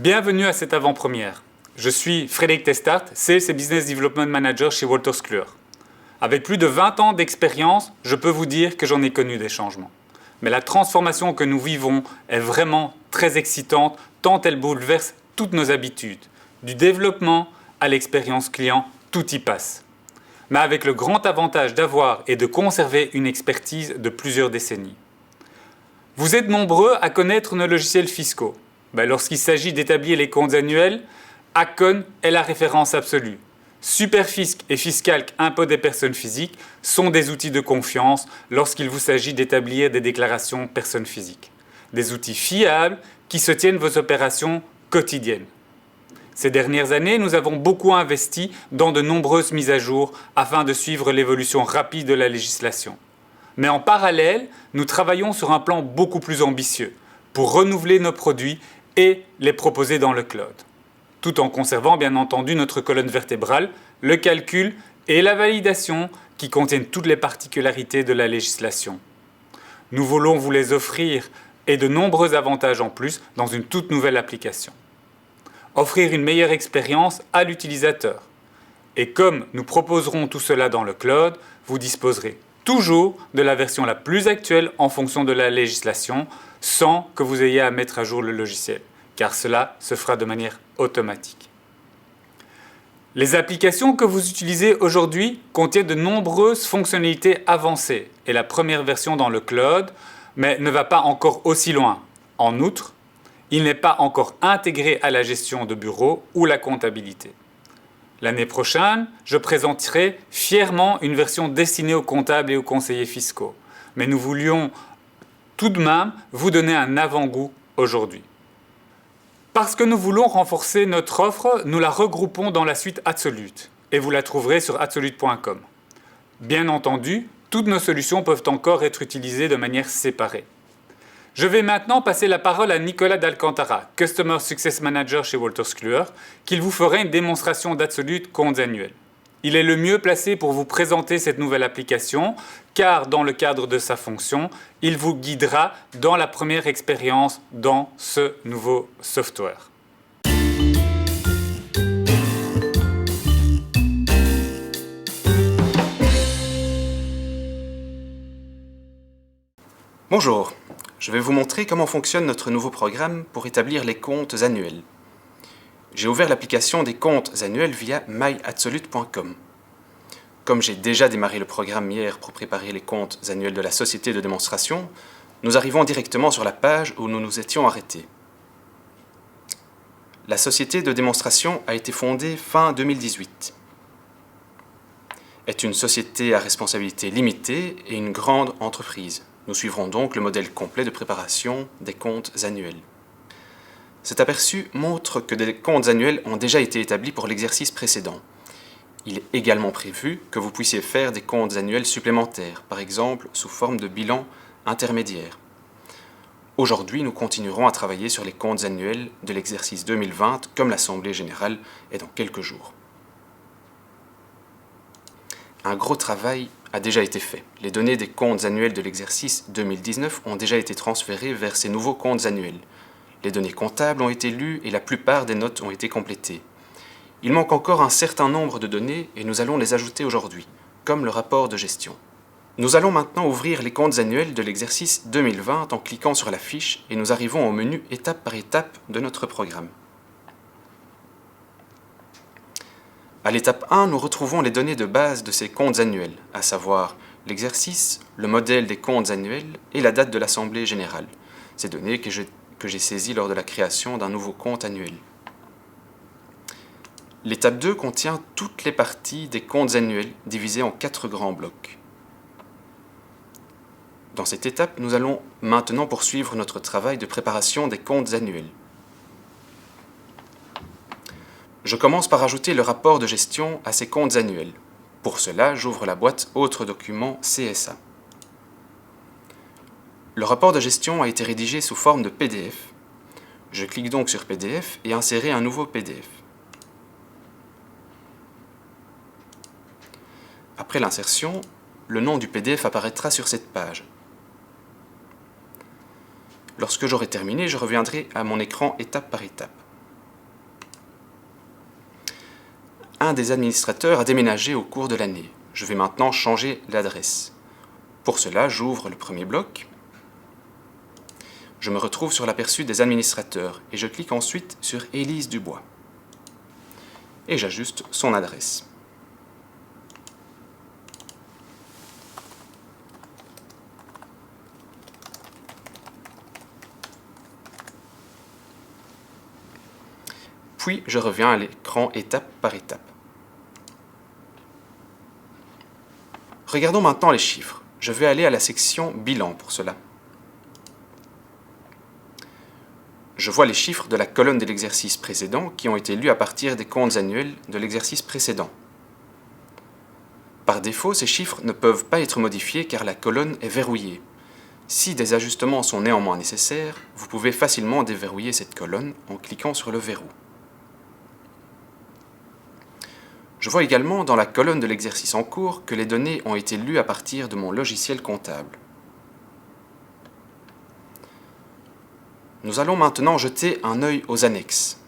Bienvenue à cette avant-première. Je suis Frédéric Testart, Sales et Business Development Manager chez Wolters Kluwer. Avec plus de 20 ans d'expérience, je peux vous dire que j'en ai connu des changements. Mais la transformation que nous vivons est vraiment très excitante tant elle bouleverse toutes nos habitudes. Du développement à l'expérience client, tout y passe. Mais avec le grand avantage d'avoir et de conserver une expertise de plusieurs décennies. Vous êtes nombreux à connaître nos logiciels fiscaux. Lorsqu'il s'agit d'établir les comptes annuels, Accon est la référence absolue. Superfisc et Fiscalc, impôt des personnes physiques, sont des outils de confiance lorsqu'il vous s'agit d'établir des déclarations personnes physiques. Des outils fiables qui soutiennent vos opérations quotidiennes. Ces dernières années, nous avons beaucoup investi dans de nombreuses mises à jour afin de suivre l'évolution rapide de la législation. Mais en parallèle, nous travaillons sur un plan beaucoup plus ambitieux pour renouveler nos produits et les proposer dans le cloud, tout en conservant bien entendu notre colonne vertébrale, le calcul et la validation qui contiennent toutes les particularités de la législation. Nous voulons vous les offrir et de nombreux avantages en plus dans une toute nouvelle application. Offrir une meilleure expérience à l'utilisateur. Et comme nous proposerons tout cela dans le cloud, vous disposerez toujours de la version la plus actuelle en fonction de la législation, sans que vous ayez à mettre à jour le logiciel, car cela se fera de manière automatique. Les applications que vous utilisez aujourd'hui contiennent de nombreuses fonctionnalités avancées et la première version dans le cloud, mais ne va pas encore aussi loin. En outre, il n'est pas encore intégré à la gestion de bureau ou la comptabilité. L'année prochaine, je présenterai fièrement une version destinée aux comptables et aux conseillers fiscaux. Mais nous voulions tout de même vous donner un avant-goût aujourd'hui. Parce que nous voulons renforcer notre offre, nous la regroupons dans la suite Absolute et vous la trouverez sur absolute.com. Bien entendu, toutes nos solutions peuvent encore être utilisées de manière séparée. Je vais maintenant passer la parole à Nicolas d'Alcantara, Customer Success Manager chez Wolters Kluwer, qui vous fera une démonstration d'Absolute comptes annuels. Il est le mieux placé pour vous présenter cette nouvelle application, car dans le cadre de sa fonction, il vous guidera dans la première expérience dans ce nouveau software. Bonjour, je vais vous montrer comment fonctionne notre nouveau programme pour établir les comptes annuels. J'ai ouvert l'application des comptes annuels via myabsolute.com. Comme j'ai déjà démarré le programme hier pour préparer les comptes annuels de la société de démonstration, nous arrivons directement sur la page où nous nous étions arrêtés. La société de démonstration a été fondée fin 2018. Est une société à responsabilité limitée et une grande entreprise. Nous suivrons donc le modèle complet de préparation des comptes annuels. Cet aperçu montre que des comptes annuels ont déjà été établis pour l'exercice précédent. Il est également prévu que vous puissiez faire des comptes annuels supplémentaires, par exemple sous forme de bilan intermédiaire. Aujourd'hui, nous continuerons à travailler sur les comptes annuels de l'exercice 2020, comme l'Assemblée générale est dans quelques jours. Un gros travail a déjà été fait. Les données des comptes annuels de l'exercice 2019 ont déjà été transférées vers ces nouveaux comptes annuels. Les données comptables ont été lues et la plupart des notes ont été complétées. Il manque encore un certain nombre de données et nous allons les ajouter aujourd'hui, comme le rapport de gestion. Nous allons maintenant ouvrir les comptes annuels de l'exercice 2020 en cliquant sur la fiche et nous arrivons au menu étape par étape de notre programme. À l'étape 1, nous retrouvons les données de base de ces comptes annuels, à savoir l'exercice, le modèle des comptes annuels et la date de l'Assemblée générale. Ces données que j'ai saisies lors de la création d'un nouveau compte annuel. L'étape 2 contient toutes les parties des comptes annuels divisées en 4 grands blocs. Dans cette étape, nous allons maintenant poursuivre notre travail de préparation des comptes annuels. Je commence par ajouter le rapport de gestion à ces comptes annuels. Pour cela, j'ouvre la boîte Autres documents CSA. Le rapport de gestion a été rédigé sous forme de PDF. Je clique donc sur PDF et insérer un nouveau PDF. Après l'insertion, le nom du PDF apparaîtra sur cette page. Lorsque j'aurai terminé, je reviendrai à mon écran étape par étape. un des administrateurs a déménagé au cours de l'année. Je vais maintenant changer l'adresse. Pour cela, j'ouvre le premier bloc. Je me retrouve sur l'aperçu des administrateurs et je clique ensuite sur Élise Dubois. Et j'ajuste son adresse. Puis je reviens à l'écran étape par étape. Regardons maintenant les chiffres. Je vais aller à la section Bilan pour cela. Je vois les chiffres de la colonne de l'exercice précédent qui ont été lus à partir des comptes annuels de l'exercice précédent. Par défaut, ces chiffres ne peuvent pas être modifiés car la colonne est verrouillée. Si des ajustements sont néanmoins nécessaires, vous pouvez facilement déverrouiller cette colonne en cliquant sur le verrou. Je vois également dans la colonne de l'exercice en cours que les données ont été lues à partir de mon logiciel comptable. Nous allons maintenant jeter un œil aux annexes.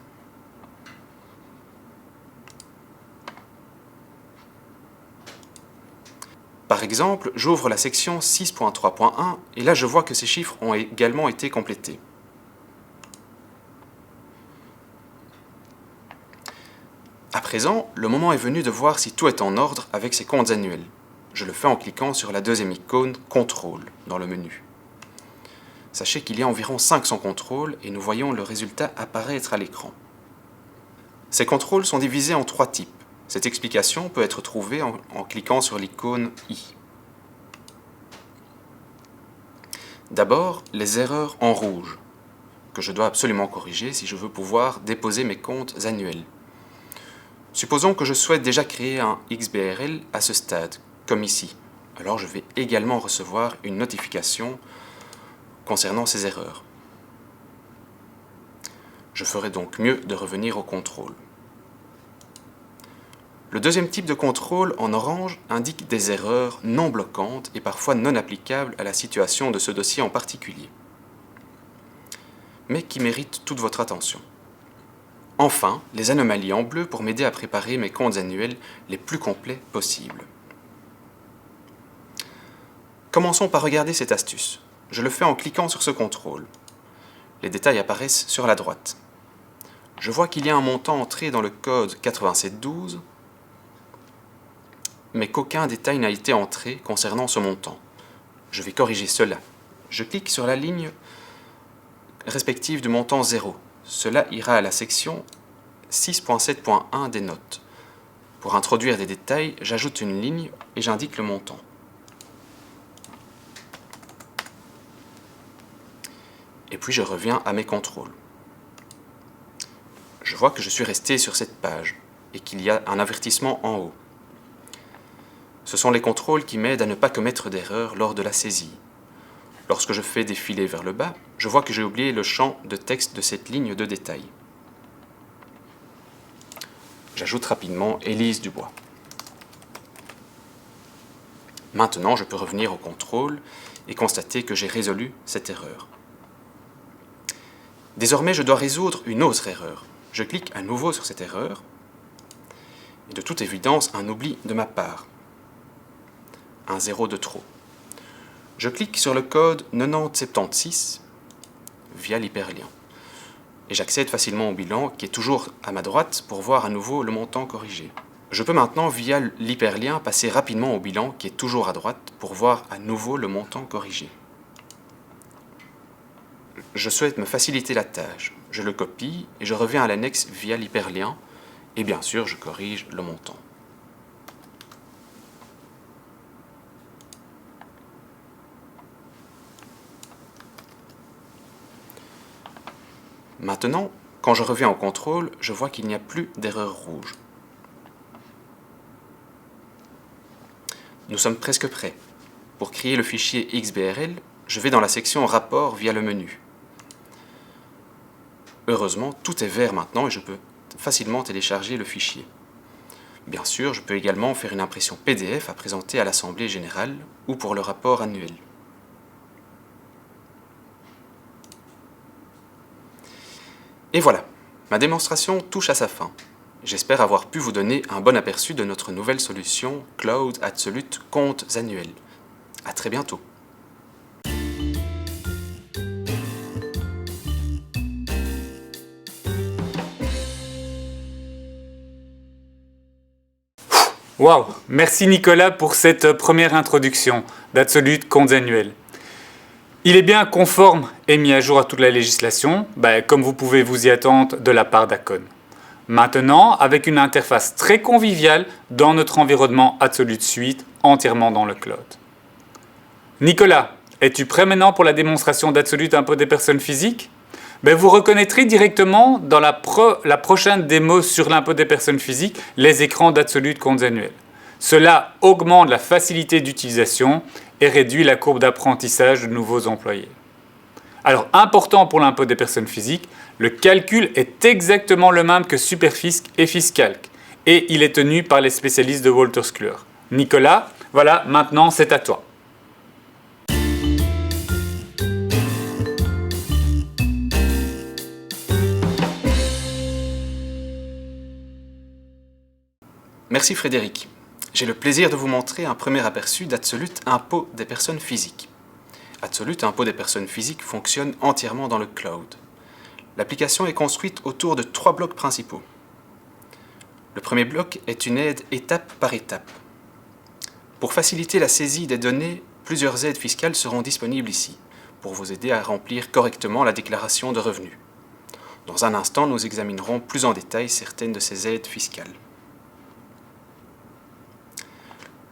Par exemple, j'ouvre la section 6.3.1 et là je vois que ces chiffres ont également été complétés. À présent, le moment est venu de voir si tout est en ordre avec ces comptes annuels. Je le fais en cliquant sur la deuxième icône « Contrôle » dans le menu. Sachez qu'il y a environ 500 contrôles et nous voyons le résultat apparaître à l'écran. Ces contrôles sont divisés en 3 types. Cette explication peut être trouvée en cliquant sur l'icône « I ». D'abord, les erreurs en rouge, que je dois absolument corriger si je veux pouvoir déposer mes comptes annuels. Supposons que je souhaite déjà créer un XBRL à ce stade, comme ici. Alors je vais également recevoir une notification concernant ces erreurs. Je ferai donc mieux de revenir au contrôle. Le deuxième type de contrôle, en orange, indique des erreurs non bloquantes et parfois non applicables à la situation de ce dossier en particulier, mais qui méritent toute votre attention. Enfin, les anomalies en bleu pour m'aider à préparer mes comptes annuels les plus complets possibles. Commençons par regarder cette astuce. Je le fais en cliquant sur ce contrôle. Les détails apparaissent sur la droite. Je vois qu'il y a un montant entré dans le code 8712, mais qu'aucun détail n'a été entré concernant ce montant. Je vais corriger cela. Je clique sur la ligne respective du montant 0. Cela ira à la section 6.7.1 des notes. Pour introduire des détails, j'ajoute une ligne et j'indique le montant. Et puis je reviens à mes contrôles. Je vois que je suis resté sur cette page et qu'il y a un avertissement en haut. Ce sont les contrôles qui m'aident à ne pas commettre d'erreur lors de la saisie. Lorsque je fais défiler vers le bas, je vois que j'ai oublié le champ de texte de cette ligne de détail. J'ajoute rapidement Élise Dubois. Maintenant, je peux revenir au contrôle et constater que j'ai résolu cette erreur. Désormais, je dois résoudre une autre erreur. Je clique à nouveau sur cette erreur et de toute évidence, un oubli de ma part. Un 0 de trop. Je clique sur le code 9076 via l'hyperlien. Et j'accède facilement au bilan qui est toujours à ma droite pour voir à nouveau le montant corrigé. Je peux maintenant via l'hyperlien passer rapidement au bilan qui est toujours à droite pour voir à nouveau le montant corrigé. Je souhaite me faciliter la tâche. Je le copie et je reviens à l'annexe via l'hyperlien et bien sûr je corrige le montant. Maintenant, quand je reviens au contrôle, je vois qu'il n'y a plus d'erreur rouge. Nous sommes presque prêts. Pour créer le fichier XBRL, je vais dans la section Rapport via le menu. Heureusement, tout est vert maintenant et je peux facilement télécharger le fichier. Bien sûr, je peux également faire une impression PDF à présenter à l'Assemblée générale ou pour le rapport annuel. Et voilà, ma démonstration touche à sa fin. J'espère avoir pu vous donner un bon aperçu de notre nouvelle solution Cloud Absolute Comptes Annuels. À très bientôt. Wow, merci Nicolas pour cette première introduction d'Absolute Comptes Annuels. Il est bien conforme et mis à jour à toute la législation, comme vous pouvez vous y attendre de la part d'Acon. Maintenant, avec une interface très conviviale dans notre environnement Absolute Suite, entièrement dans le cloud. Nicolas, es-tu prêt maintenant pour la démonstration d'Absolute Impôt des personnes physiques ? Vous reconnaîtrez directement dans la prochaine démo sur l'impôt des personnes physiques les écrans d'Absolute Comptes Annuels. Cela augmente la facilité d'utilisation et réduit la courbe d'apprentissage de nouveaux employés. Alors, important pour l'impôt des personnes physiques, le calcul est exactement le même que Superfisc et Fiscalc et il est tenu par les spécialistes de Wolters Kluwer. Nicolas, voilà, maintenant c'est à toi. Merci Frédéric. J'ai le plaisir de vous montrer un premier aperçu d'Absolute Impôt des personnes physiques. Absolute Impôt des personnes physiques fonctionne entièrement dans le cloud. L'application est construite autour de 3 blocs principaux. Le premier bloc est une aide étape par étape. Pour faciliter la saisie des données, plusieurs aides fiscales seront disponibles ici, pour vous aider à remplir correctement la déclaration de revenus. Dans un instant, nous examinerons plus en détail certaines de ces aides fiscales.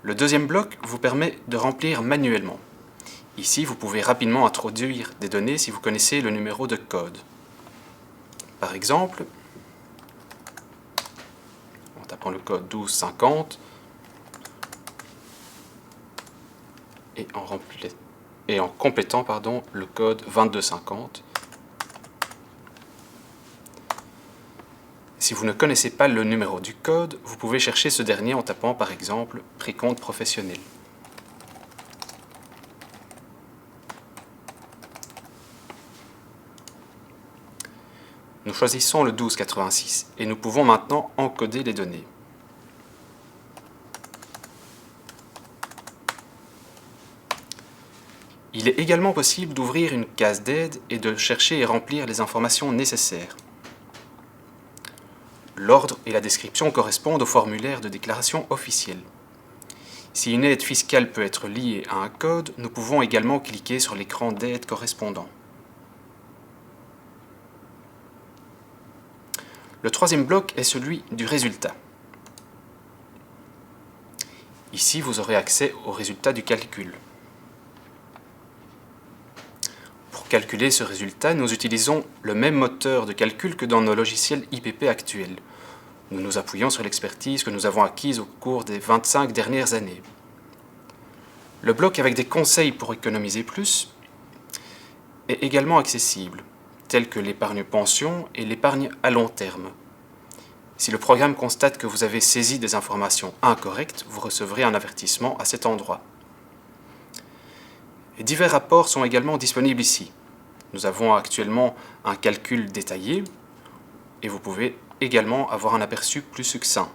Le deuxième bloc vous permet de remplir manuellement. Ici, vous pouvez rapidement introduire des données si vous connaissez le numéro de code. Par exemple, en tapant le code 1250 et en complétant le code 2250. Si vous ne connaissez pas le numéro du code, vous pouvez chercher ce dernier en tapant par exemple « Précompte professionnel ». Nous choisissons le 1286 et nous pouvons maintenant encoder les données. Il est également possible d'ouvrir une case d'aide et de chercher et remplir les informations nécessaires. L'ordre et la description correspondent au formulaire de déclaration officielle. Si une aide fiscale peut être liée à un code, nous pouvons également cliquer sur l'écran d'aide correspondant. Le troisième bloc est celui du résultat. Ici, vous aurez accès au résultat du calcul. Pour calculer ce résultat, nous utilisons le même moteur de calcul que dans nos logiciels IPP actuels. Nous nous appuyons sur l'expertise que nous avons acquise au cours des 25 dernières années. Le bloc avec des conseils pour économiser plus est également accessible, tels que l'épargne pension et l'épargne à long terme. Si le programme constate que vous avez saisi des informations incorrectes, vous recevrez un avertissement à cet endroit. Et divers rapports sont également disponibles ici. Nous avons actuellement un calcul détaillé et vous pouvez également avoir un aperçu plus succinct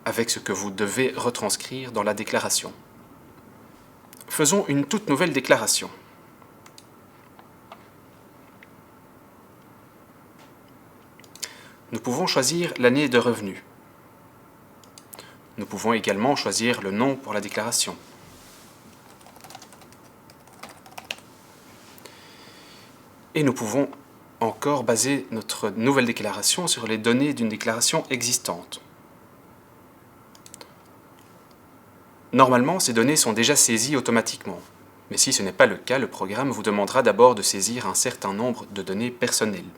avec ce que vous devez retranscrire dans la déclaration. Faisons une toute nouvelle déclaration. Nous pouvons choisir l'année de revenu. Nous pouvons également choisir le nom pour la déclaration. Et nous pouvons encore baser notre nouvelle déclaration sur les données d'une déclaration existante. Normalement, ces données sont déjà saisies automatiquement. Mais si ce n'est pas le cas, le programme vous demandera d'abord de saisir un certain nombre de données personnelles.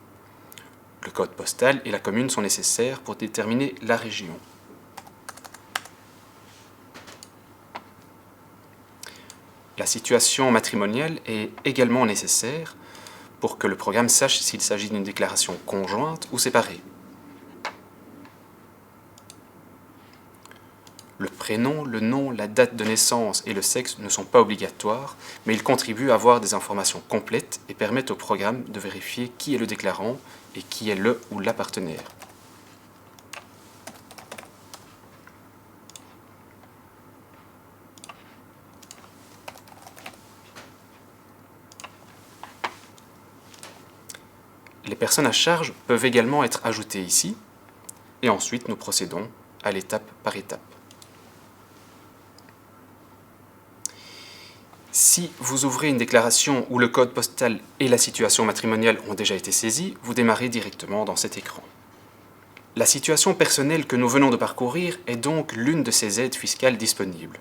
Le code postal et la commune sont nécessaires pour déterminer la région. La situation matrimoniale est également nécessaire pour que le programme sache s'il s'agit d'une déclaration conjointe ou séparée. Le prénom, le nom, la date de naissance et le sexe ne sont pas obligatoires, mais ils contribuent à avoir des informations complètes et permettent au programme de vérifier qui est le déclarant et qui est le ou la partenaire. Les personnes à charge peuvent également être ajoutées ici, et ensuite nous procédons à l'étape par étape. Si vous ouvrez une déclaration où le code postal et la situation matrimoniale ont déjà été saisis, vous démarrez directement dans cet écran. La situation personnelle que nous venons de parcourir est donc l'une de ces aides fiscales disponibles.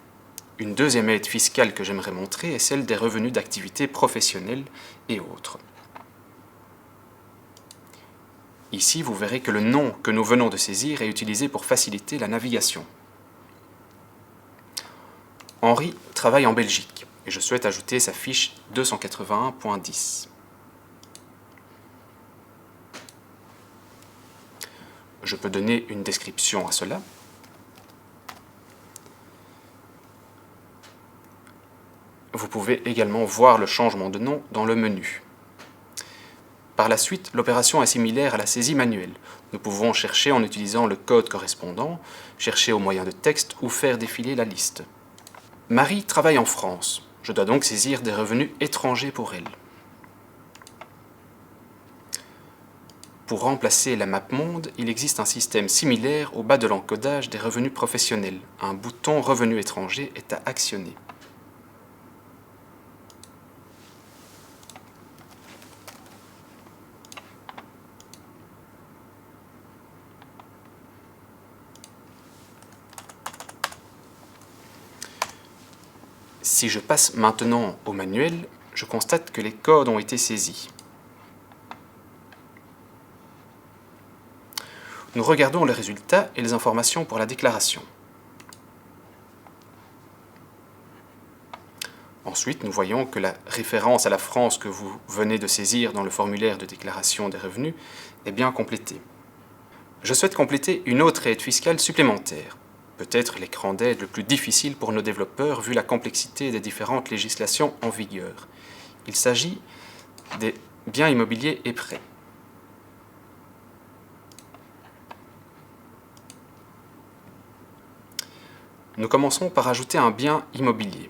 Une deuxième aide fiscale que j'aimerais montrer est celle des revenus d'activité professionnelle et autres. Ici, vous verrez que le nom que nous venons de saisir est utilisé pour faciliter la navigation. Henri travaille en Belgique et je souhaite ajouter sa fiche 281.10. Je peux donner une description à cela. Vous pouvez également voir le changement de nom dans le menu. Par la suite, l'opération est similaire à la saisie manuelle. Nous pouvons chercher en utilisant le code correspondant, chercher au moyen de texte ou faire défiler la liste. Marie travaille en France. Je dois donc saisir des revenus étrangers pour elle. Pour remplacer la map monde, il existe un système similaire au bas de l'encodage des revenus professionnels. Un bouton revenus étrangers est à actionner. Si je passe maintenant au manuel, je constate que les codes ont été saisis. Nous regardons les résultats et les informations pour la déclaration. Ensuite, nous voyons que la référence à la France que vous venez de saisir dans le formulaire de déclaration des revenus est bien complétée. Je souhaite compléter une autre aide fiscale supplémentaire. Peut-être l'écran d'aide le plus difficile pour nos développeurs vu la complexité des différentes législations en vigueur. Il s'agit des biens immobiliers et prêts. Nous commençons par ajouter un bien immobilier.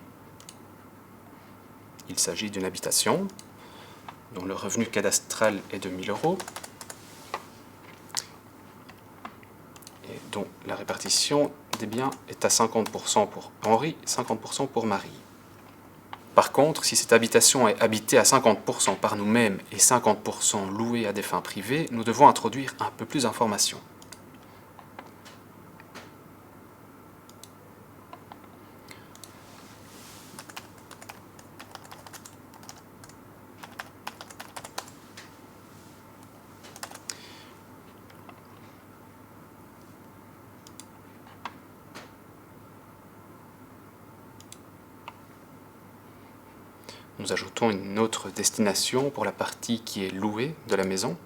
Il s'agit d'une habitation dont le revenu cadastral est de 1 000 € et dont la répartition des biens est à 50% pour Henri, 50% pour Marie. Par contre, si cette habitation est habitée à 50% par nous-mêmes et 50% louée à des fins privées, nous devons introduire un peu plus d'informations. Nous ajoutons une autre destination pour la partie qui est louée de la maison.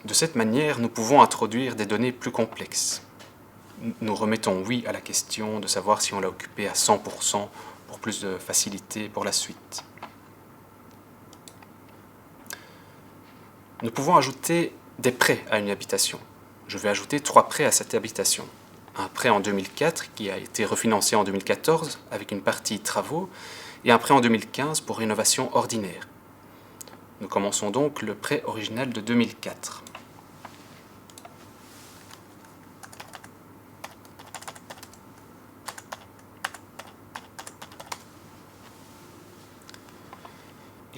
De cette manière, nous pouvons introduire des données plus complexes. Nous remettons oui à la question de savoir si on l'a occupé à 100% pour plus de facilité pour la suite. Nous pouvons ajouter des prêts à une habitation. Je vais ajouter 3 prêts à cette habitation. Un prêt en 2004 qui a été refinancé en 2014 avec une partie travaux et un prêt en 2015 pour rénovation ordinaire. Nous commençons donc le prêt original de 2004.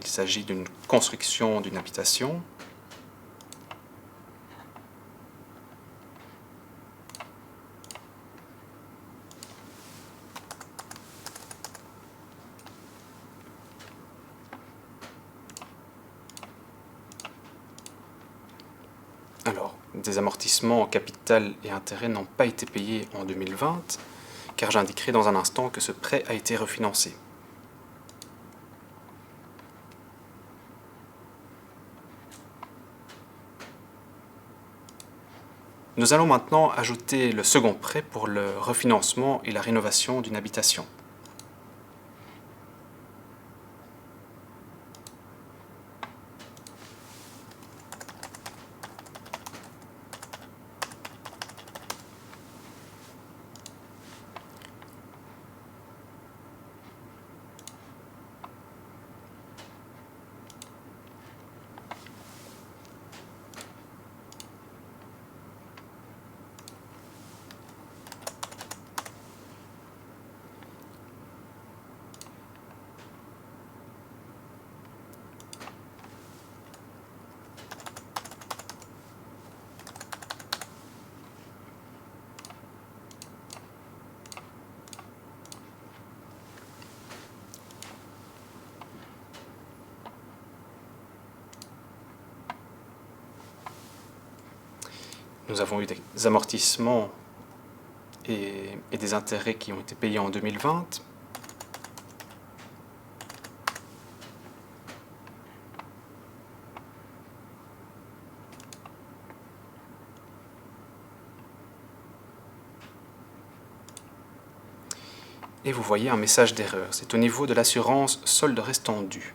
Il s'agit d'une construction d'une habitation. des amortissements, capital et intérêt n'ont pas été payés en 2020, car j'indiquerai dans un instant que ce prêt a été refinancé. Nous allons maintenant ajouter le second prêt pour le refinancement et la rénovation d'une habitation. Nous avons eu des amortissements et des intérêts qui ont été payés en 2020. Et vous voyez un message d'erreur. C'est au niveau de l'assurance solde restant dû.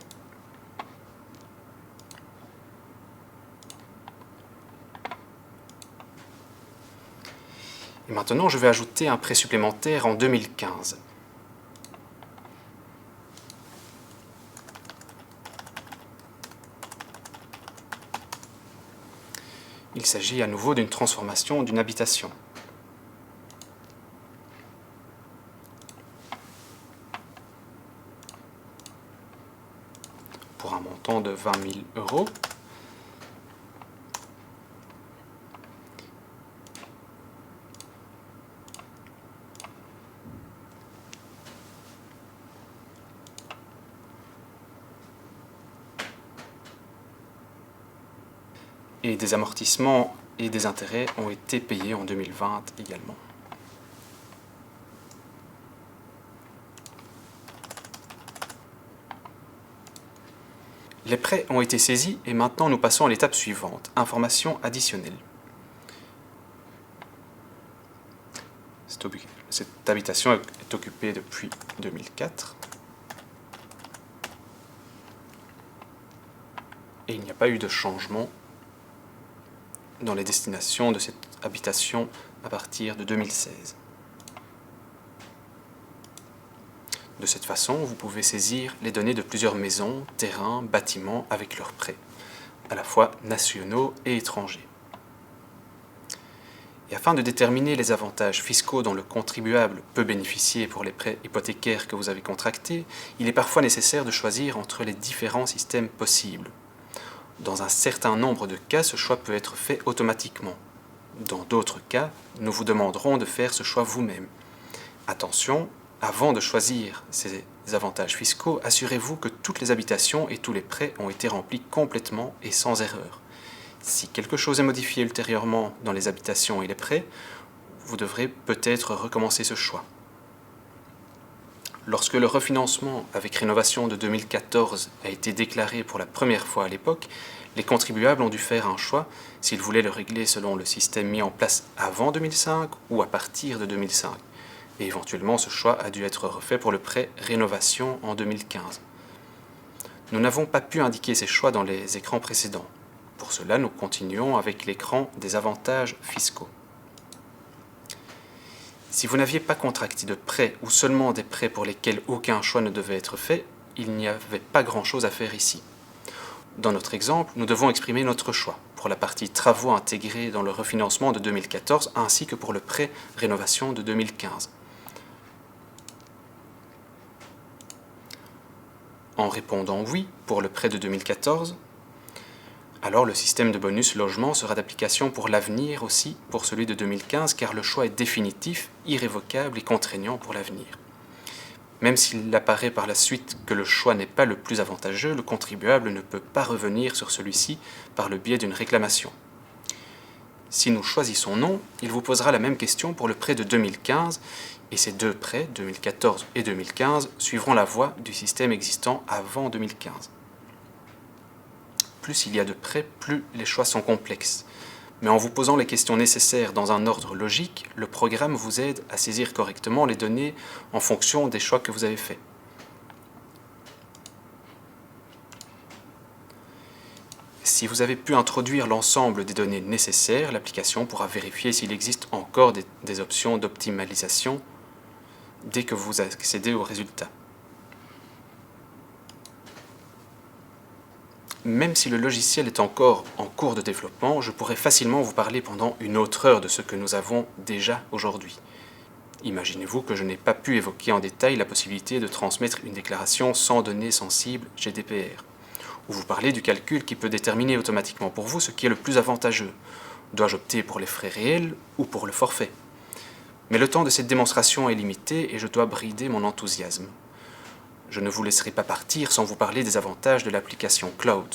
Et maintenant, je vais ajouter un prêt supplémentaire en 2015. Il s'agit à nouveau d'une transformation d'une habitation. Pour un montant de 20 000 €. Et des amortissements et des intérêts ont été payés en 2020 également. Les prêts ont été saisis et maintenant nous passons à l'étape suivante, information additionnelle. Cette habitation est occupée depuis 2004 et il n'y a pas eu de changement dans les destinations de cette habitation à partir de 2016. De cette façon, vous pouvez saisir les données de plusieurs maisons, terrains, bâtiments avec leurs prêts, à la fois nationaux et étrangers. Et afin de déterminer les avantages fiscaux dont le contribuable peut bénéficier pour les prêts hypothécaires que vous avez contractés, il est parfois nécessaire de choisir entre les différents systèmes possibles. Dans un certain nombre de cas, ce choix peut être fait automatiquement. Dans d'autres cas, nous vous demanderons de faire ce choix vous-même. Attention, avant de choisir ces avantages fiscaux, assurez-vous que toutes les habitations et tous les prêts ont été remplis complètement et sans erreur. Si quelque chose est modifié ultérieurement dans les habitations et les prêts, vous devrez peut-être recommencer ce choix. Lorsque le refinancement avec rénovation de 2014 a été déclaré pour la première fois à l'époque, les contribuables ont dû faire un choix s'ils voulaient le régler selon le système mis en place avant 2005 ou à partir de 2005. Et éventuellement, ce choix a dû être refait pour le prêt rénovation en 2015. Nous n'avons pas pu indiquer ces choix dans les écrans précédents. Pour cela, nous continuons avec l'écran des avantages fiscaux. Si vous n'aviez pas contracté de prêt ou seulement des prêts pour lesquels aucun choix ne devait être fait, il n'y avait pas grand-chose à faire ici. Dans notre exemple, nous devons exprimer notre choix pour la partie travaux intégrés dans le refinancement de 2014 ainsi que pour le prêt rénovation de 2015. En répondant oui pour le prêt de 2014, alors le système de bonus logement sera d'application pour l'avenir aussi pour celui de 2015 car le choix est définitif, irrévocable et contraignant pour l'avenir. Même s'il apparaît par la suite que le choix n'est pas le plus avantageux, le contribuable ne peut pas revenir sur celui-ci par le biais d'une réclamation. Si nous choisissons non, il vous posera la même question pour le prêt de 2015 et ces deux prêts, 2014 et 2015, suivront la voie du système existant avant 2015. Plus il y a de prêts, plus les choix sont complexes. Mais en vous posant les questions nécessaires dans un ordre logique, le programme vous aide à saisir correctement les données en fonction des choix que vous avez faits. Si vous avez pu introduire l'ensemble des données nécessaires, l'application pourra vérifier s'il existe encore des options d'optimalisation dès que vous accédez aux résultats. Même si le logiciel est encore en cours de développement, je pourrais facilement vous parler pendant une autre heure de ce que nous avons déjà aujourd'hui. Imaginez-vous que je n'ai pas pu évoquer en détail la possibilité de transmettre une déclaration sans données sensibles GDPR, ou vous parler du calcul qui peut déterminer automatiquement pour vous ce qui est le plus avantageux. Dois-je opter pour les frais réels ou pour le forfait? Mais le temps de cette démonstration est limité et je dois brider mon enthousiasme. Je ne vous laisserai pas partir sans vous parler des avantages de l'application Cloud.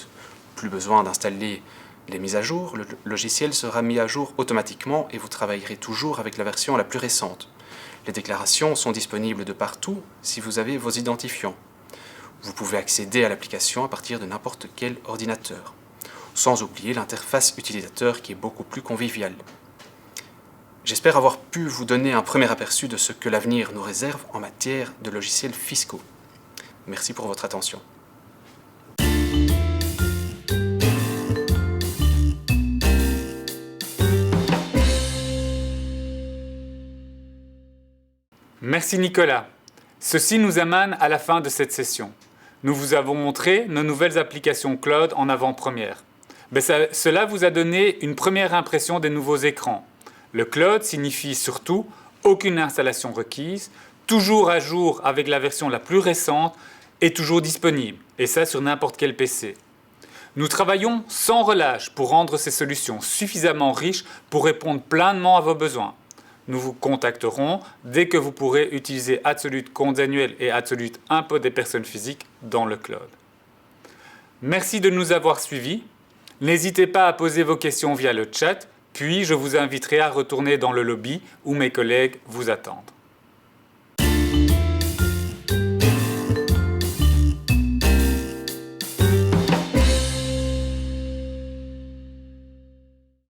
Plus besoin d'installer les mises à jour, le logiciel sera mis à jour automatiquement et vous travaillerez toujours avec la version la plus récente. Les déclarations sont disponibles de partout si vous avez vos identifiants. Vous pouvez accéder à l'application à partir de n'importe quel ordinateur, sans oublier l'interface utilisateur qui est beaucoup plus conviviale. J'espère avoir pu vous donner un premier aperçu de ce que l'avenir nous réserve en matière de logiciels fiscaux. Merci pour votre attention. Merci Nicolas. Ceci nous amène à la fin de cette session. Nous vous avons montré nos nouvelles applications Cloud en avant-première. Cela vous a donné une première impression des nouveaux écrans. Le Cloud signifie surtout aucune installation requise, toujours à jour avec la version la plus récente et toujours disponible, et ça sur n'importe quel PC. Nous travaillons sans relâche pour rendre ces solutions suffisamment riches pour répondre pleinement à vos besoins. Nous vous contacterons dès que vous pourrez utiliser Absolute Comptes Annuels et Absolute Impôt des personnes physiques dans le Cloud. Merci de nous avoir suivis. N'hésitez pas à poser vos questions via le chat, puis je vous inviterai à retourner dans le lobby où mes collègues vous attendent.